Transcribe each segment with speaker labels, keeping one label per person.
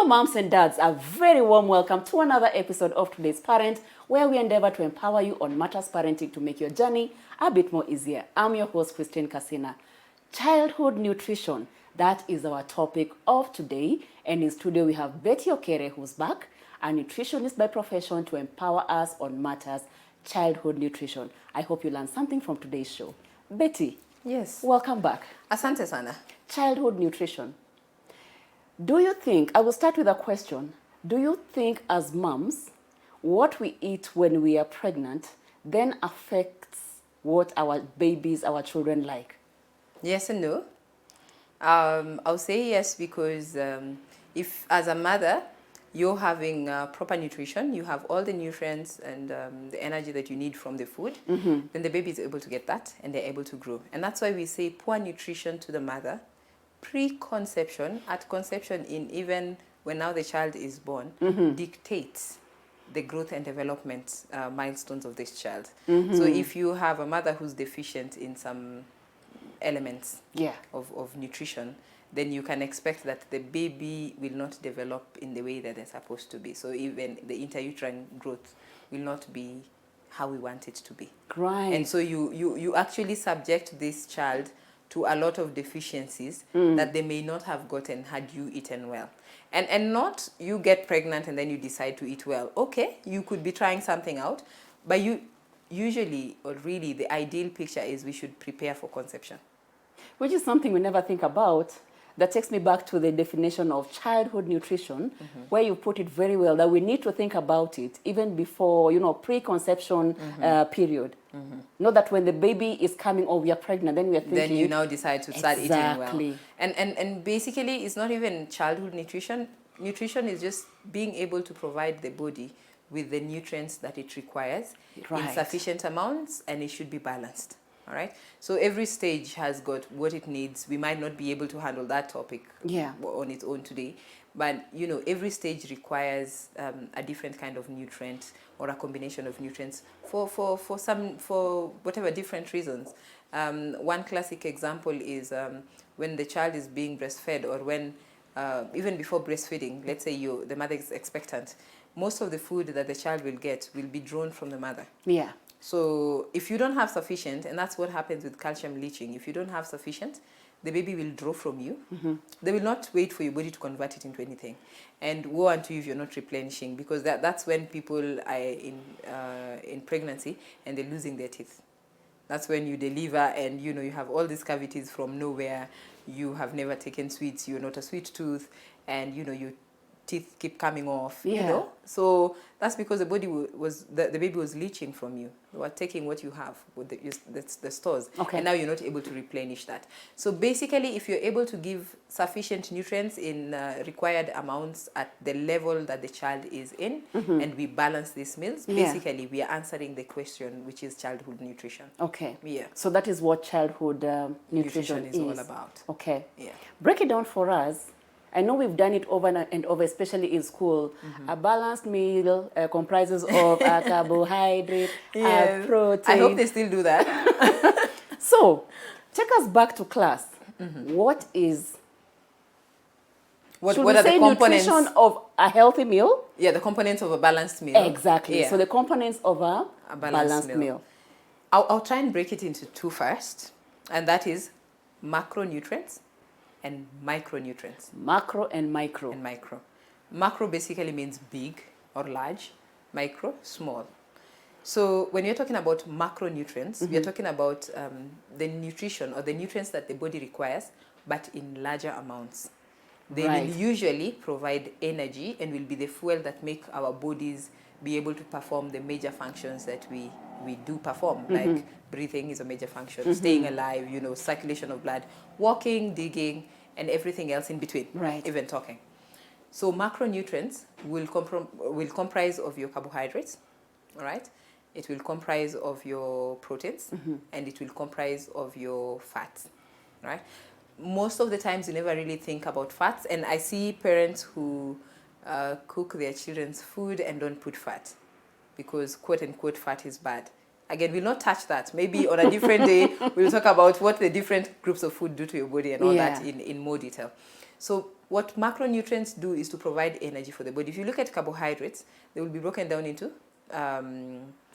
Speaker 1: Hello, moms and dads. A very warm welcome to another episode of Today's Parent, where we endeavor to empower you on matters parenting to make your journey a bit more easier. I'm your host, Christine Kasina. Childhood nutrition, that is our topic of today. And in studio, we have Betty Okere, who's back, a nutritionist by profession, to empower us on matters childhood nutrition. I hope you learned something from today's show. Betty.
Speaker 2: Yes.
Speaker 1: Welcome back.
Speaker 2: Asante sana.
Speaker 1: Childhood nutrition. Do you think, I will start with a question. Do you think as moms, what we eat when we are pregnant then affects what our babies, our children like?
Speaker 2: Yes and no. I'll say yes because if as a mother, you're having proper nutrition, you have all the nutrients and the energy that you need from the food, then the baby is able to get that and they're able to grow. And that's why we say poor nutrition to the mother, pre-conception, at conception, in even when now the child is born, dictates the growth and development milestones of this child. So if you have a mother who's deficient in some elements of nutrition, then you can expect that the baby will not develop in the way that they're supposed to be. So even the intrauterine growth will not be how we want it to be.
Speaker 1: Right.
Speaker 2: And so you actually subject this child to a lot of deficiencies that they may not have gotten had you eaten well. And not you get pregnant and then you decide to eat well. Okay, you could be trying something out, but you usually, or really, the ideal picture is we should prepare for conception.
Speaker 1: Which is something we never think about. That takes me back to the definition of childhood nutrition, where you put it very well, that we need to think about it even before, pre-conception period. Not that when the baby is coming or we are pregnant, then we are thinking...
Speaker 2: Then you now decide to start eating well.
Speaker 1: Exactly.
Speaker 2: And basically, it's not even childhood nutrition. Nutrition is just being able to provide the body with the nutrients that it requires in sufficient amounts, and it should be balanced. All right. So every stage has got what it needs. We might not be able to handle that topic on its own today, but every stage requires a different kind of nutrient or a combination of nutrients for whatever different reasons. One classic example is when the child is being breastfed, or when even before breastfeeding. Let's say the mother is expectant. Most of the food that the child will get will be drawn from the mother.
Speaker 1: Yeah.
Speaker 2: So if you don't have sufficient, and that's what happens with calcium leaching, if you don't have sufficient, the baby will draw from you. They will not wait for your body to convert it into anything. And woe unto you if you're not replenishing, because that's when people are in pregnancy and they're losing their teeth. That's when you deliver and you have all these cavities from nowhere. You have never taken sweets, you're not a sweet tooth, and your teeth keep coming off, So that's because the body the baby was leaching from you. They were taking what you have with the stores, and now you're not able to replenish that. So basically, if you're able to give sufficient nutrients in required amounts at the level that the child is in, and we balance these meals, basically we are answering the question, which is childhood nutrition.
Speaker 1: Okay.
Speaker 2: Yeah.
Speaker 1: So that is what childhood nutrition
Speaker 2: is all about.
Speaker 1: Okay.
Speaker 2: Yeah.
Speaker 1: Break it down for us. I know we've done it over and over, especially in school. A balanced meal comprises of a carbohydrate, a protein.
Speaker 2: I hope they still do that.
Speaker 1: So, take us back to class. What is...
Speaker 2: What
Speaker 1: should
Speaker 2: are
Speaker 1: we say
Speaker 2: the components?
Speaker 1: Nutrition of a healthy meal?
Speaker 2: Yeah, the components of a balanced meal.
Speaker 1: Exactly.
Speaker 2: Yeah.
Speaker 1: So the components of a balanced meal.
Speaker 2: I'll try and break it into two first, and that is macronutrients and micronutrients.
Speaker 1: Macro and micro.
Speaker 2: And micro. Macro basically means big or large. Micro, small. So when you're talking about macronutrients, we are talking about the nutrition or the nutrients that the body requires, but in larger amounts. They will usually provide energy and will be the fuel that make our bodies be able to perform the major functions that we do perform, like breathing is a major function, staying alive, circulation of blood, walking, digging, and everything else in between, even talking. So macronutrients will comprise of your carbohydrates, all right? It will comprise of your proteins, and it will comprise of your fats, right? Most of the times you never really think about fats, and I see parents who cook their children's food and don't put fat because quote-unquote fat is bad. Again, we'll not touch that. Maybe on a different day, we'll talk about what the different groups of food do to your body and all that in more detail. So what macronutrients do is to provide energy for the body. If you look at carbohydrates, they will be broken down into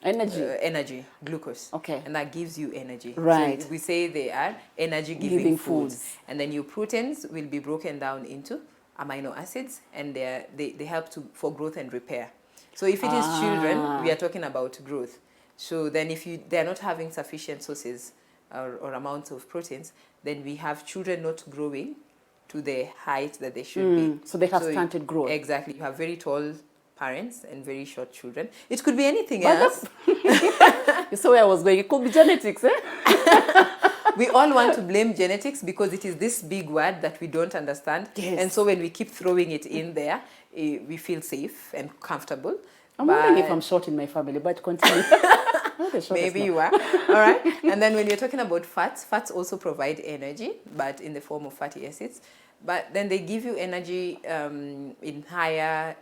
Speaker 2: energy, glucose.
Speaker 1: Okay.
Speaker 2: And that gives you energy.
Speaker 1: Right.
Speaker 2: So we say they are energy-giving foods. And then your proteins will be broken down into amino acids, and they help for growth and repair. So if it is children, we are talking about growth. So then if they're not having sufficient sources or amounts of proteins, then we have children not growing to the height that they should be.
Speaker 1: So they have stunted growth.
Speaker 2: Exactly. You have very tall parents and very short children. It could be anything else.
Speaker 1: You saw where I was going. It could be genetics, eh?
Speaker 2: We all want to blame genetics because it is this big word that we don't understand.
Speaker 1: Yes.
Speaker 2: And so when we keep throwing it in there, we feel safe and comfortable.
Speaker 1: I'm wondering if I'm short in my family, but continue.
Speaker 2: Maybe you are. All right. And then when you're talking about fats also provide energy, but in the form of fatty acids. But then they give you energy in higher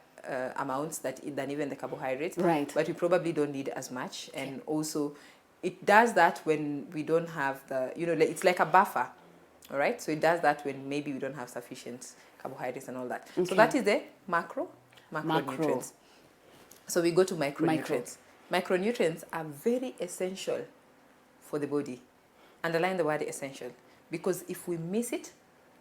Speaker 2: amounts than even the carbohydrates.
Speaker 1: Right.
Speaker 2: But you probably don't need as much. And also, it does that when we don't have it's like a buffer. All right. So it does that when maybe we don't have sufficient carbohydrates and all that. Okay. So that is the macronutrients. So we go to micronutrients. Micronutrients are very essential for the body. Underline the word essential, because if we miss it,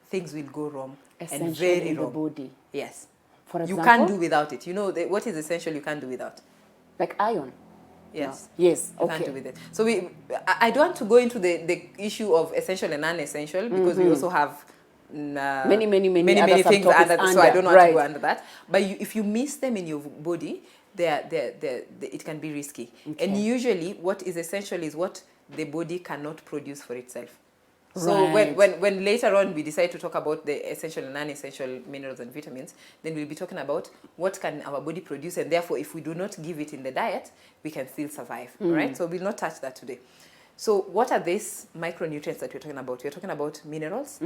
Speaker 2: things will go wrong.
Speaker 1: Essential
Speaker 2: and very
Speaker 1: in
Speaker 2: wrong.
Speaker 1: The body.
Speaker 2: Yes.
Speaker 1: For example,
Speaker 2: you can't do without it. You know what is essential you can't do without?
Speaker 1: Like iron.
Speaker 2: Yes.
Speaker 1: No. Yes.
Speaker 2: You can't do with it. So I don't want to go into the issue of essential and non-essential, because we also have
Speaker 1: many
Speaker 2: things under that, so I don't want to go under that. But if you miss them in your body, it can be risky. Okay. And usually what is essential is what the body cannot produce for itself. So when later on we decide to talk about the essential and non-essential minerals and vitamins, then we'll be talking about what can our body produce, and therefore if we do not give it in the diet, we can still survive. All right? So we'll not touch that today. So what are these micronutrients that we're talking about? We're talking about minerals,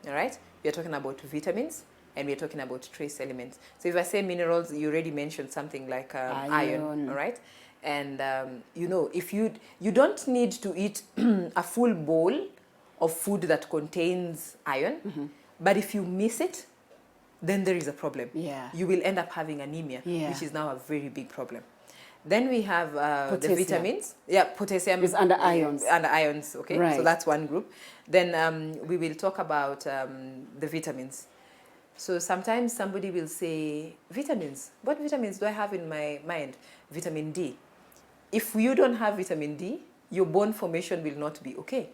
Speaker 2: all right? We're talking about vitamins, and we're talking about trace elements. So if I say minerals, you already mentioned something like iron, all right? And if you don't need to eat a full bowl of food that contains iron, but if you miss it, then there is a problem.
Speaker 1: Yeah.
Speaker 2: You will end up having anemia, which is now a very big problem. Then we have the vitamins. Yeah, potassium
Speaker 1: is under ions.
Speaker 2: Under ions, okay.
Speaker 1: Right.
Speaker 2: So that's one group. Then we will talk about the vitamins. So sometimes somebody will say, vitamins. What vitamins do I have in my mind? Vitamin D. If you don't have vitamin D, your bone formation will not be okay.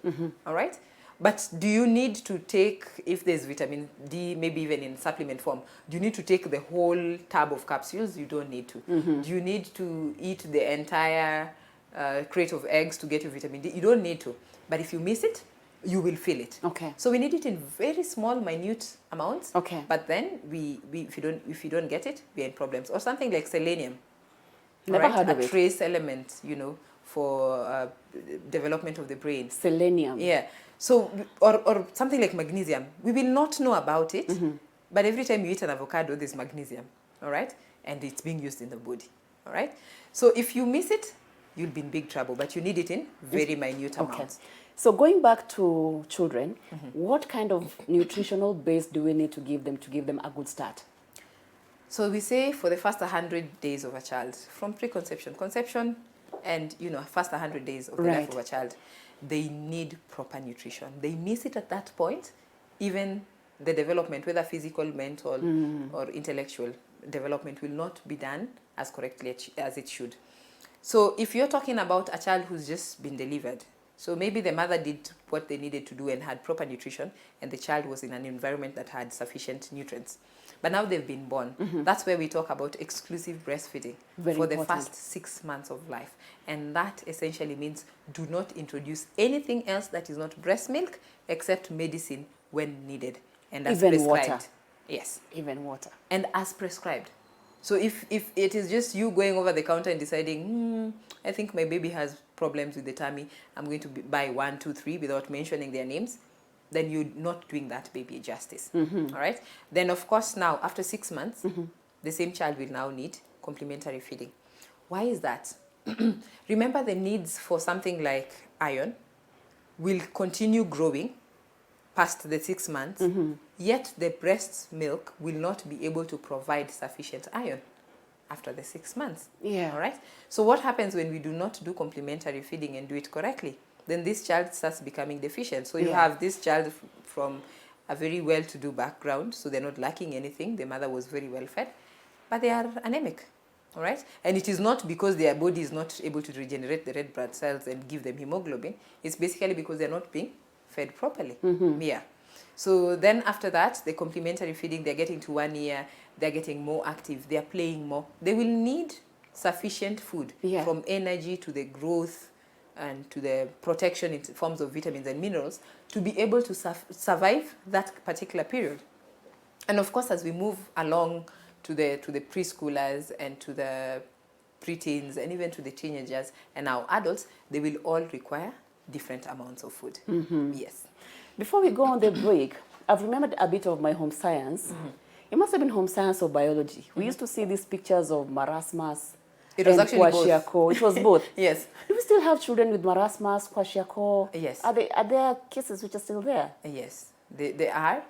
Speaker 2: All right? But do you need to take, if there's vitamin D, maybe even in supplement form, do you need to take the whole tub of capsules? You don't need to. Do you need to eat the entire crate of eggs to get your vitamin D? You don't need to. But if you miss it, you will feel it.
Speaker 1: Okay.
Speaker 2: So we need it in very small, minute amounts.
Speaker 1: Okay.
Speaker 2: But then if you don't get it, we're in problems. Or something like selenium.
Speaker 1: Never heard of it.
Speaker 2: A trace element, for development of the brain.
Speaker 1: Selenium.
Speaker 2: Yeah. So, or something like magnesium. We will not know about it, but every time you eat an avocado, there's magnesium, all right? And it's being used in the body, all right? So if you miss it, you'll be in big trouble, but you need it in very minute amounts.
Speaker 1: So going back to children, what kind of nutritional base do we need to give them a good start?
Speaker 2: So we say for the first 100 days of a child, from preconception, conception, and first 100 days of the life of a child, they need proper nutrition. They miss it at that point, even the development, whether physical, mental, or intellectual development, will not be done as correctly as it should. So if you're talking about a child who's just been delivered, so maybe the mother did what they needed to do and had proper nutrition, and the child was in an environment that had sufficient nutrients. But now they've been born. That's where we talk about exclusive breastfeeding for the first 6 months of life. And that essentially means do not introduce anything else that is not breast milk except medicine when needed. And as
Speaker 1: even
Speaker 2: prescribed.
Speaker 1: Water.
Speaker 2: Yes.
Speaker 1: Even water.
Speaker 2: And as prescribed. So if it is just you going over the counter and deciding, I think my baby has problems with the tummy, I'm going to buy 1, 2, 3 without mentioning their names, then you're not doing that baby justice. All right? Then, of course, now, after 6 months, the same child will now need complementary feeding. Why is that? Remember, the needs for something like iron will continue growing past the 6 months, yet the breast milk will not be able to provide sufficient iron after the 6 months.
Speaker 1: Yeah.
Speaker 2: All right. So what happens when we do not do complementary feeding and do it correctly? Then this child starts becoming deficient. So you have this child from a very well-to-do background, so they're not lacking anything. The mother was very well fed, but they are anemic. All right. And it is not because their body is not able to regenerate the red blood cells and give them hemoglobin. It's basically because they're not being fed properly. Yeah. So then after that, the complementary feeding, they're getting to 1 year, they're getting more active, they're playing more. They will need sufficient food, from energy to the growth and to the protection in forms of vitamins and minerals, to be able to survive that particular period. And of course, as we move along to the preschoolers and to the preteens and even to the teenagers and now adults, they will all require different amounts of food. Yes.
Speaker 1: Before we go on the break, I've remembered a bit of my home science. It must have been home science or biology. We used to see these pictures of marasmus.
Speaker 2: It was actually
Speaker 1: both. It was both.
Speaker 2: Yes.
Speaker 1: Do we still have children with marasmus, kwashiorkor?
Speaker 2: Yes.
Speaker 1: Are there cases which are still there?
Speaker 2: Yes, they are.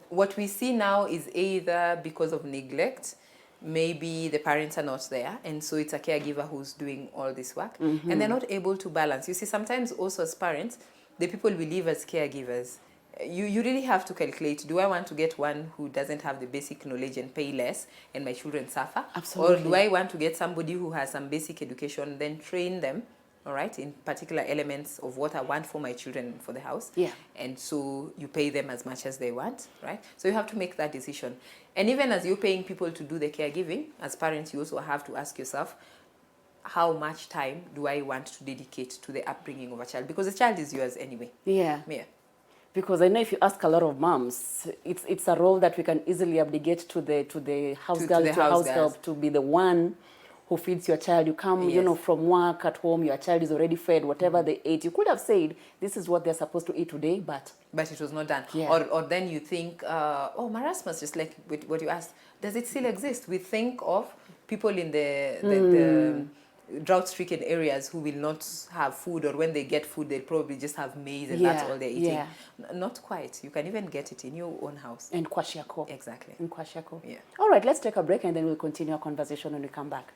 Speaker 2: What we see now is either because of neglect, maybe the parents are not there, and so it's a caregiver who's doing all this work, and they're not able to balance. You see, sometimes also as parents, the people we leave as caregivers, you really have to calculate, do I want to get one who doesn't have the basic knowledge and pay less and my children suffer?
Speaker 1: Absolutely.
Speaker 2: Or do I want to get somebody who has some basic education, then train them, all right, in particular elements of what I want for my children for the house?
Speaker 1: Yeah.
Speaker 2: And so you pay them as much as they want, right? So you have to make that decision. And even as you're paying people to do the caregiving, as parents, you also have to ask yourself, how much time do I want to dedicate to the upbringing of a child? Because the child is yours anyway.
Speaker 1: Yeah.
Speaker 2: Yeah.
Speaker 1: Because I know if you ask a lot of moms, it's a role that we can easily abdicate to the house girl, to house help, to be the one who feeds your child. You come, you know, from work at home, your child is already fed whatever they ate. You could have said, this is what they're supposed to eat today, but
Speaker 2: it was not done.
Speaker 1: Yeah.
Speaker 2: Or then you think, oh, marasmus, just like what you asked, does it still exist? We think of people in the drought-stricken areas who will not have food, or when they get food, they'll probably just have maize and that's all they're eating.
Speaker 1: Yeah.
Speaker 2: Not quite. You can even get it in your own house.
Speaker 1: And kwashiorkor.
Speaker 2: Exactly.
Speaker 1: And kwashiorkor.
Speaker 2: Yeah.
Speaker 1: All right, let's take a break and then we'll continue our conversation when we come back.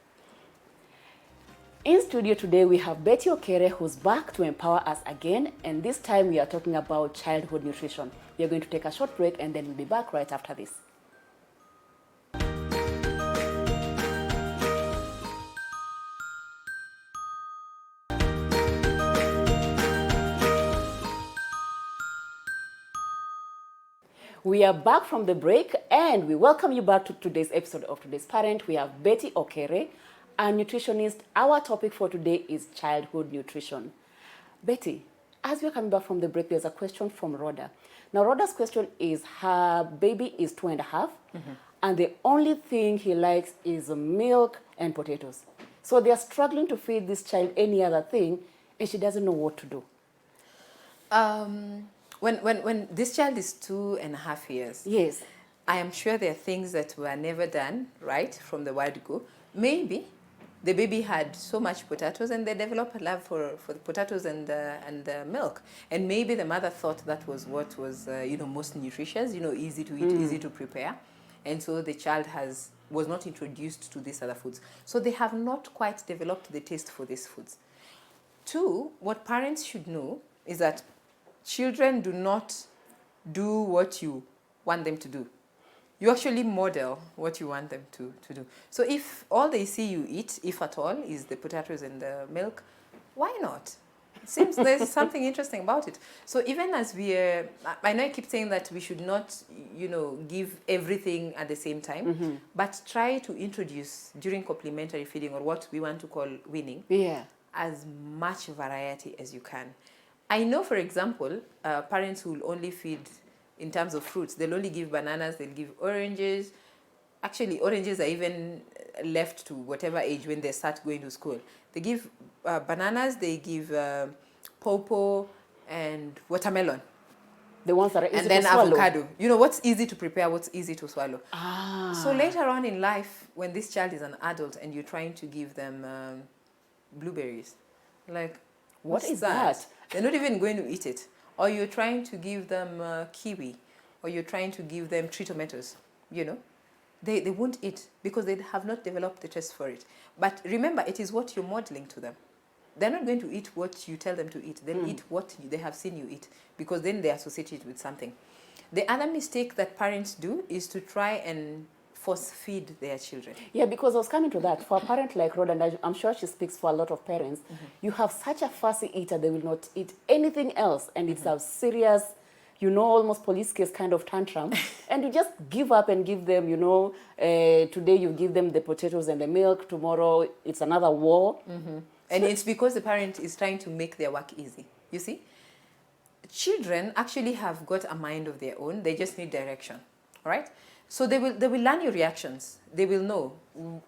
Speaker 1: In studio today, we have Betty Okere, who's back to empower us again, and this time we are talking about childhood nutrition. We are going to take a short break and then we'll be back right after this. We are back from the break and we welcome you back to today's episode of Today's Parent. We have Betty Okere, a nutritionist. Our topic for today is childhood nutrition. Betty, as we're coming back from the break, there's a question from Rhoda. Now, Rhoda's question is, her baby is 2.5, and the only thing he likes is milk and potatoes. So they're struggling to feed this child any other thing, and she doesn't know what to do.
Speaker 2: When this child is 2.5 years,
Speaker 1: Yes.
Speaker 2: I am sure there are things that were never done right from the word go. Maybe the baby had so much potatoes and they developed a love for the potatoes and the milk. And maybe the mother thought that was what was most nutritious, easy to eat, easy to prepare. And so the child was not introduced to these other foods. So they have not quite developed the taste for these foods. 2, what parents should know is that children do not do what you want them to do. You actually model what you want them to do. So if all they see you eat, if at all, is the potatoes and the milk, why not? It seems there's something interesting about it. So even as I know I keep saying that we should not, give everything at the same time, but try to introduce during complementary feeding, or what we want to call weaning, as much variety as you can. I know, for example, parents who will only feed in terms of fruits. They'll only give bananas, they'll give oranges. Actually, oranges are even left to whatever age when they start going to school. They give bananas, they give pawpaw and watermelon.
Speaker 1: The ones that are easy
Speaker 2: and then
Speaker 1: to swallow.
Speaker 2: avocado. What's easy to prepare, what's easy to swallow. So
Speaker 1: Ah.
Speaker 2: later on in life, when this child is an adult and you're trying to give them blueberries, like,
Speaker 1: What
Speaker 2: what's
Speaker 1: is that?
Speaker 2: They're not even going to eat it. or you're trying to give them kiwi, or you're trying to give them tree tomatoes, they won't eat because they have not developed the taste for it. But remember, it is what you're modeling to them. They're not going to eat what you tell them to eat. They'll eat what they have seen you eat, because then they associate it with something. The other mistake that parents do is to try and force feed their children.
Speaker 1: Yeah, because I was coming to that. For a parent like Rhoda, and I'm sure she speaks for a lot of parents, you have such a fussy eater, they will not eat anything else. And it's a serious, almost police case kind of tantrum. And you just give up and give them, today you give them the potatoes and the milk, tomorrow it's another war.
Speaker 2: And it's because the parent is trying to make their work easy. You see? Children actually have got a mind of their own. They just need direction. All right? So they will learn your reactions. They will know,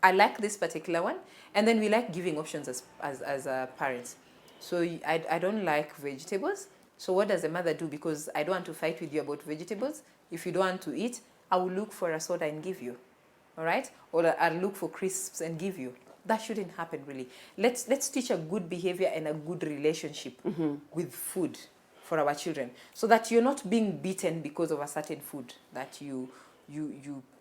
Speaker 2: I like this particular one. And then we like giving options as parents. So I don't like vegetables. So what does the mother do? Because I don't want to fight with you about vegetables. If you don't want to eat, I will look for a soda and give you. All right? Or I'll look for crisps and give you. That shouldn't happen, really. Let's teach a good behavior and a good relationship with food for our children, so that you're not being beaten because of a certain food that you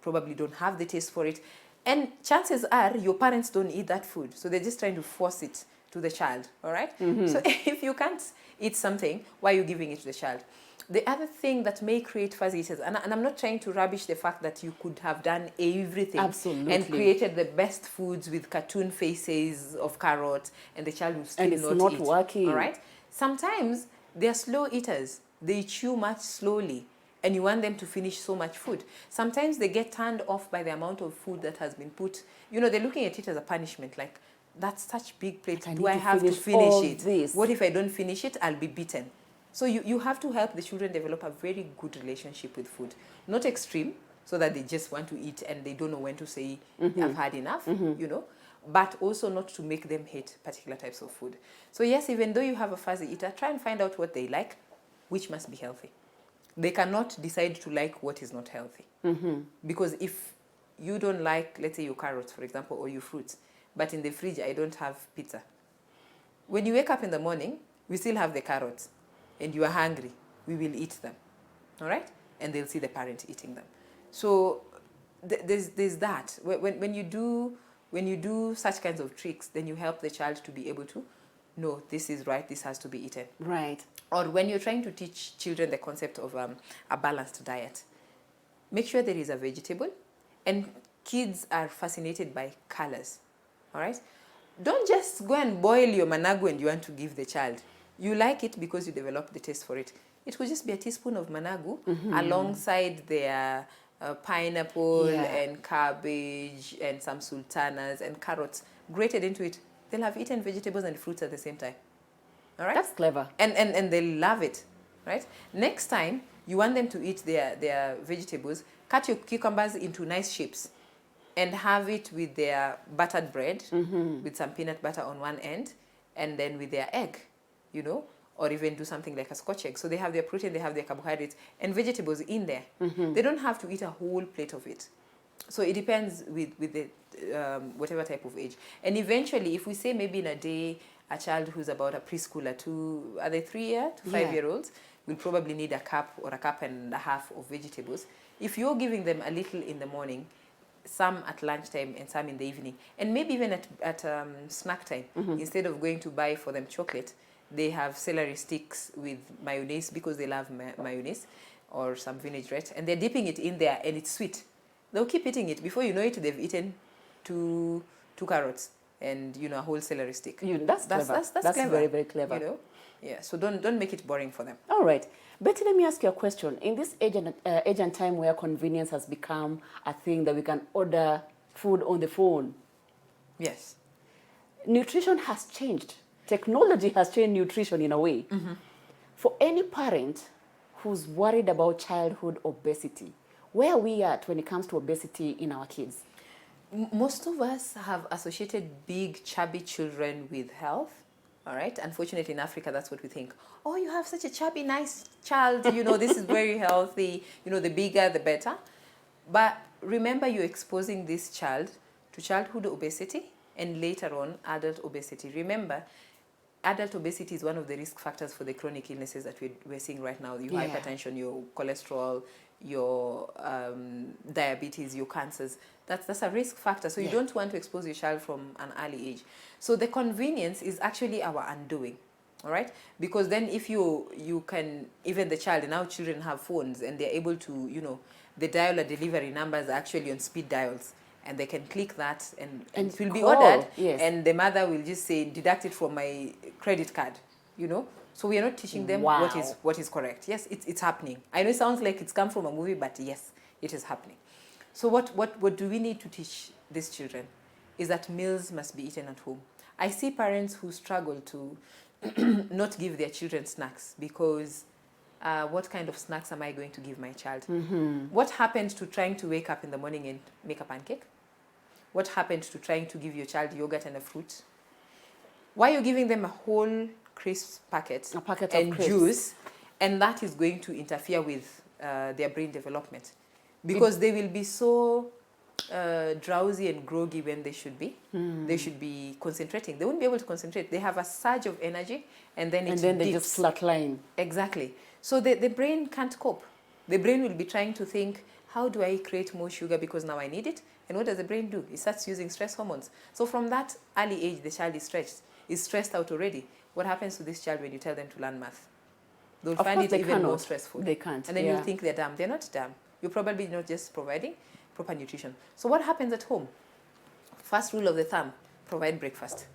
Speaker 2: probably don't have the taste for it. And chances are your parents don't eat that food, so they're just trying to force it to the child, all right? So if you can't eat something, why are you giving it to the child? The other thing that may create fuzzy eaters, and I'm not trying to rubbish the fact that you could have done everything and created the best foods with cartoon faces of carrots, and the child will still not eat.
Speaker 1: Working.
Speaker 2: All right? Sometimes they're slow eaters. They chew much slowly, and you want them to finish so much food. Sometimes they get turned off by the amount of food that has been put. They're looking at it as a punishment, like, that's such big plates. Do I have to finish it? What if I don't finish it? I'll be beaten. So you have to help the children develop a very good relationship with food. Not extreme, so that they just want to eat and they don't know when to say, I've had enough, but also not to make them hate particular types of food. So yes, even though you have a fuzzy eater, try and find out what they like, which must be healthy. They cannot decide to like what is not healthy. Because if you don't like, let's say, your carrots, for example, or your fruits, but in the fridge I don't have pizza. When you wake up in the morning, we still have the carrots, and you are hungry, we will eat them, all right? And they'll see the parent eating them. So there's that. When you do such kinds of tricks, then you help the child to be able to know this is right, this has to be eaten.
Speaker 1: Right.
Speaker 2: Or when you're trying to teach children the concept of a balanced diet, make sure there is a vegetable, and kids are fascinated by colors, all right? Don't just go and boil your managu and you want to give the child. You like it because you developed the taste for it. It could just be a teaspoon of managu alongside their pineapple and cabbage and some sultanas and carrots grated into it. They'll have eaten vegetables and fruits at the same time. All right?
Speaker 1: That's clever.
Speaker 2: And they love it, right? Next time you want them to eat their vegetables, cut your cucumbers into nice shapes and have it with their buttered bread with some peanut butter on one end, and then with their egg, or even do something like a Scotch egg. So they have their protein, they have their carbohydrates, and vegetables in there. They don't have to eat a whole plate of it. So it depends with the whatever type of age. And eventually, if we say maybe in a day, a child who's about a preschooler to, are they 3 to 5 year olds, will probably need a cup or a cup and a half of vegetables. If you're giving them a little in the morning, some at lunchtime and some in the evening, and maybe even at snack time, instead of going to buy for them chocolate, they have celery sticks with mayonnaise because they love mayonnaise, or some vinaigrette, and they're dipping it in there, and it's sweet. They'll keep eating it. Before you know it, they've eaten two carrots and a whole celery stick.
Speaker 1: That's clever. That's clever. Very, very clever.
Speaker 2: Yeah. So don't make it boring for them.
Speaker 1: All right, Betty, let me ask you a question. In this age and time where convenience has become a thing that we can order food on the phone,
Speaker 2: yes,
Speaker 1: nutrition has changed. Technology has changed nutrition in a way. For any parent who's worried about childhood obesity, where are we at when it comes to obesity in our kids?
Speaker 2: Most of us have associated big, chubby children with health. All right. Unfortunately, in Africa, that's what we think. Oh, you have such a chubby, nice child. This is very healthy. The bigger, the better. But remember, you're exposing this child to childhood obesity and later on adult obesity. Remember, adult obesity is one of the risk factors for the chronic illnesses that we're seeing right now. Your hypertension, your cholesterol, your diabetes, your cancers. That's a risk factor. So you don't want to expose your child from an early age. So the convenience is actually our undoing. All right, because then if you can, even the child, now children have phones and they're able to, you know, the dial or delivery numbers are actually on speed dials, and they can click that and it will be ordered, and the mother will just say, deduct it from my credit card, you know. So we are not teaching them what is correct. Yes, it's happening. I know it sounds like it's come from a movie, but yes, it is happening. So what do we need to teach these children is that meals must be eaten at home. I see parents who struggle to not give their children snacks because what kind of snacks am I going to give my child? What happened to trying to wake up in the morning and make a pancake? What happened to trying to give your child yogurt and a fruit? Why are you giving them a whole crisp packet and juice, and that is going to interfere with their brain development? Because they will be so drowsy and groggy when they should be. They should be concentrating. They won't be able to concentrate. They have a surge of energy, and then
Speaker 1: they just flatline.
Speaker 2: Exactly. So the brain can't cope. The brain will be trying to think, how do I create more sugar because now I need it? And what does the brain do? It starts using stress hormones. So from that early age, the child is stressed out already. What happens to this child when you tell them to learn math? They'll find it even more stressful.
Speaker 1: They can't.
Speaker 2: And then you'll think they're dumb. They're not dumb. You're probably not just providing proper nutrition. So what happens at home? First rule of the thumb, provide breakfast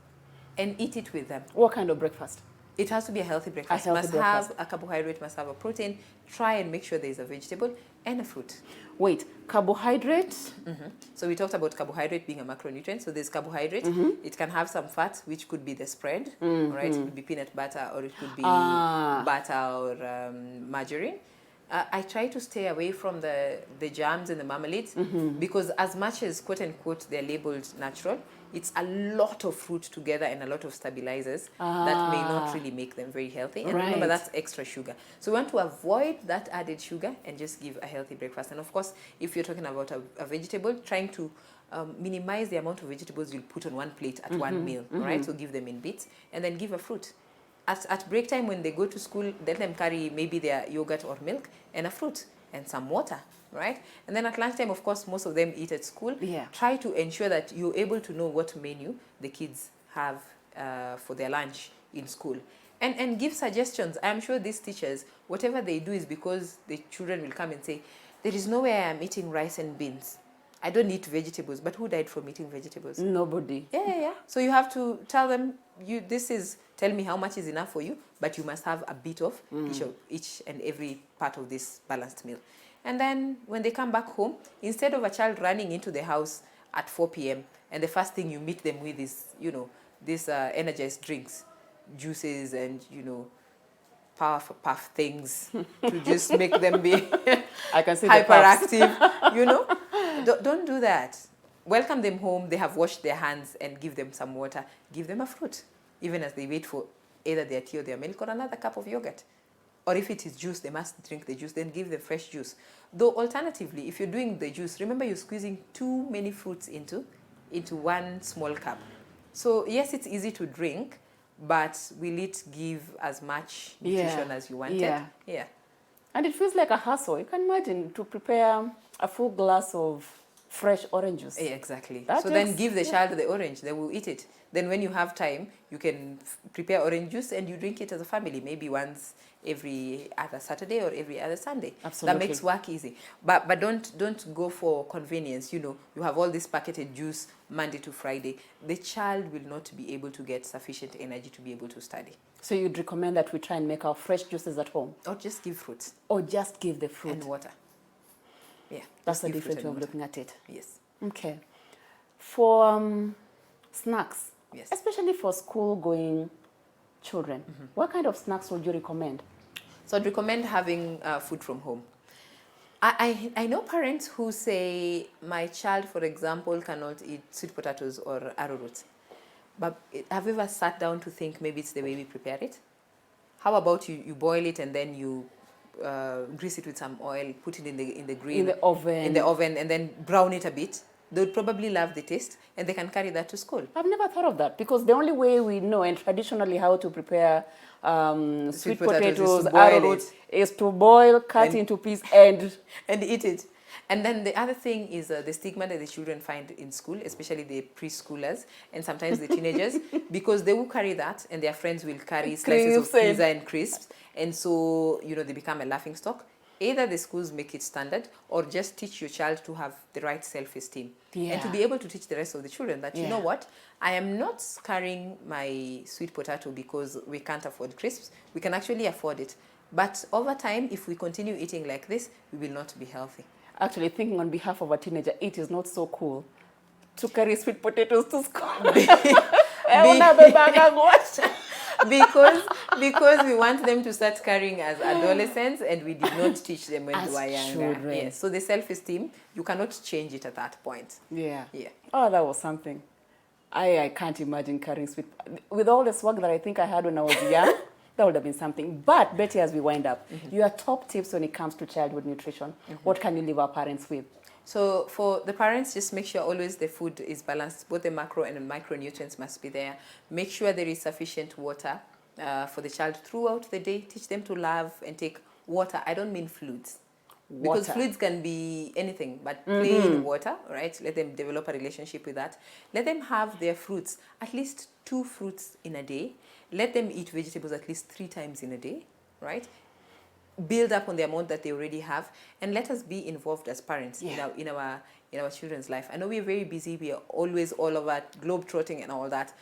Speaker 2: and eat it with them.
Speaker 1: What kind of breakfast?
Speaker 2: It has to be a healthy breakfast. Must have a carbohydrate, must have a protein. Try and make sure there is a vegetable and a fruit.
Speaker 1: Wait, carbohydrate?
Speaker 2: So we talked about carbohydrate being a macronutrient. So there's carbohydrate. It can have some fat, which could be the spread, right? It could be peanut butter, or it could be butter or margarine. I try to stay away from the jams and the marmalades because as much as quote unquote they're labeled natural, it's a lot of fruit together and a lot of stabilizers that may not really make them very healthy. And remember, that's extra sugar. So we want to avoid that added sugar and just give a healthy breakfast. And of course, if you're talking about a vegetable, trying to minimize the amount of vegetables you'll put on one plate at one meal, right? So give them in bits and then give a fruit. At break time when they go to school, let them carry maybe their yogurt or milk and a fruit and some water, right? And then at lunchtime, of course, most of them eat at school. Try to ensure that you're able to know what menu the kids have for their lunch in school. And give suggestions. I'm sure these teachers, whatever they do is because the children will come and say, there is no way I'm eating rice and beans. I don't eat vegetables. But who died from eating vegetables?
Speaker 1: Nobody.
Speaker 2: Yeah. So you have to tell them, tell me how much is enough for you, but you must have a bit of each and every part of this balanced meal. And then when they come back home, instead of a child running into the house at 4 p.m. and the first thing you meet them with is, these energized drinks, juices and, puff things to just make them be
Speaker 1: I can see
Speaker 2: hyperactive, Don't do that. Welcome them home. They have washed their hands and give them some water. Give them a fruit, even as they wait for either their tea or their milk or another cup of yogurt. Or if it is juice, they must drink the juice, then give them fresh juice. Though alternatively, if you're doing the juice, remember you're squeezing too many fruits into one small cup. So yes, it's easy to drink, but will it give as much nutrition as you wanted? Yeah.
Speaker 1: And it feels like a hassle. You can imagine to prepare a full glass of fresh orange juice.
Speaker 2: Yeah, exactly. Then give the child the orange. They will eat it. Then when you have time, you can prepare orange juice and you drink it as a family, maybe once every other Saturday or every other Sunday.
Speaker 1: Absolutely.
Speaker 2: That makes work easy. But don't go for convenience. You have all this packeted juice Monday to Friday. The child will not be able to get sufficient energy to be able to study.
Speaker 1: So you'd recommend that we try and make our fresh juices at home?
Speaker 2: Or just give fruits.
Speaker 1: Or just give the fruit.
Speaker 2: And water. Yeah.
Speaker 1: That's the different way of looking at it.
Speaker 2: Yes.
Speaker 1: Okay. For snacks,
Speaker 2: yes,
Speaker 1: especially for school-going children, what kind of snacks would you recommend?
Speaker 2: So I'd recommend having food from home. I know parents who say, my child, for example, cannot eat sweet potatoes or arrowroot. But have you ever sat down to think maybe it's the way we prepare it? How about you boil it and then you grease it with some oil, put it in the grill,
Speaker 1: in the oven,
Speaker 2: and then brown it a bit, they would probably love the taste and they can carry that to school.
Speaker 1: I've never thought of that, because the only way we know and traditionally how to prepare sweet potatoes, arrowroot, is to boil, cut into pieces, and
Speaker 2: eat it. And then the other thing is the stigma that the children find in school, especially the preschoolers and sometimes the teenagers, because they will carry that and their friends will carry slices of pizza and crisps. And so, they become a laughing stock. Either the schools make it standard or just teach your child to have the right self-esteem.
Speaker 1: Yeah.
Speaker 2: And to be able to teach the rest of the children that, you know what, I am not carrying my sweet potato because we can't afford crisps. We can actually afford it. But over time, if we continue eating like this, we will not be healthy.
Speaker 1: Actually, thinking on behalf of a teenager, it is not so cool to carry sweet potatoes to school. because we want them to start carrying as adolescents, and we did not teach them when they were younger. Yes. So the self-esteem, you cannot change it at that point. Yeah.
Speaker 2: Yeah.
Speaker 1: Oh, that was something. I can't imagine carrying sweet. With all the swag that I think I had when I was young, that would have been something. But Betty, as we wind up, your top tips when it comes to childhood nutrition, what can you leave our parents with?
Speaker 2: So for the parents, just make sure always the food is balanced. Both the macro and the micronutrients must be there. Make sure there is sufficient water for the child throughout the day. Teach them to love and take water. I don't mean fluids. Because fluids can be anything, but plain water, right? Let them develop a relationship with that. Let them have their fruits, at least 2 fruits in a day. Let them eat vegetables at least 3 times in a day, right? Build up on the amount that they already have, and let us be involved as parents in our children's life. I know we're very busy. We are always all over globe-trotting and all that.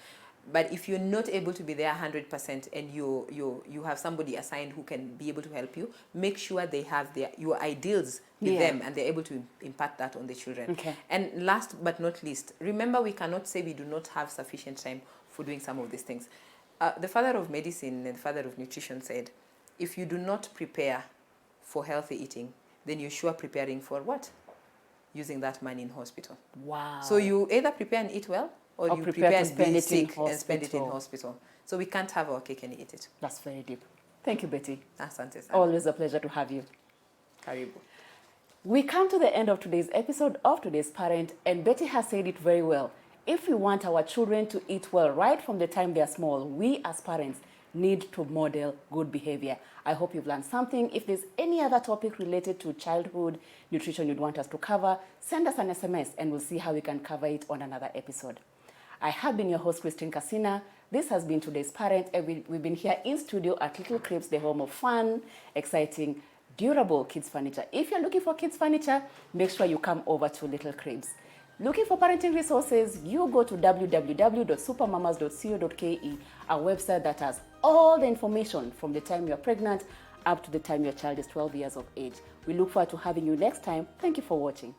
Speaker 2: But if you're not able to be there 100% and you have somebody assigned who can be able to help you, make sure they have your ideals with them and they're able to impart that on the children.
Speaker 1: Okay.
Speaker 2: And last but not least, remember, we cannot say we do not have sufficient time for doing some of these things. The father of medicine and the father of nutrition said, if you do not prepare for healthy eating, then you're sure preparing for what? Using that money in hospital.
Speaker 1: Wow.
Speaker 2: So you either prepare and eat well, or you prepare and be sick and spend it in hospital. So we can't have our cake and eat it.
Speaker 1: That's very deep. Thank you, Betty.
Speaker 2: Asante sana.
Speaker 1: Always a pleasure to have you.
Speaker 2: Karibu.
Speaker 1: We come to the end of today's episode of Today's Parent, and Betty has said it very well. If we want our children to eat well right from the time they are small, we as parents need to model good behavior. I hope you've learned something. If there's any other topic related to childhood nutrition you'd want us to cover, send us an SMS and we'll see how we can cover it on another episode. I have been your host, Christine Casina. This has been Today's Parent, and we've been here in studio at Little Cribs, the home of fun, exciting, durable kids furniture. If you're looking for kids furniture, make sure you come over to Little Cribs. Looking for parenting resources, you go to www.supermamas.co.ke, a website that has all the information from the time you're pregnant up to the time your child is 12 years of age. We look forward to having you next time. Thank you for watching.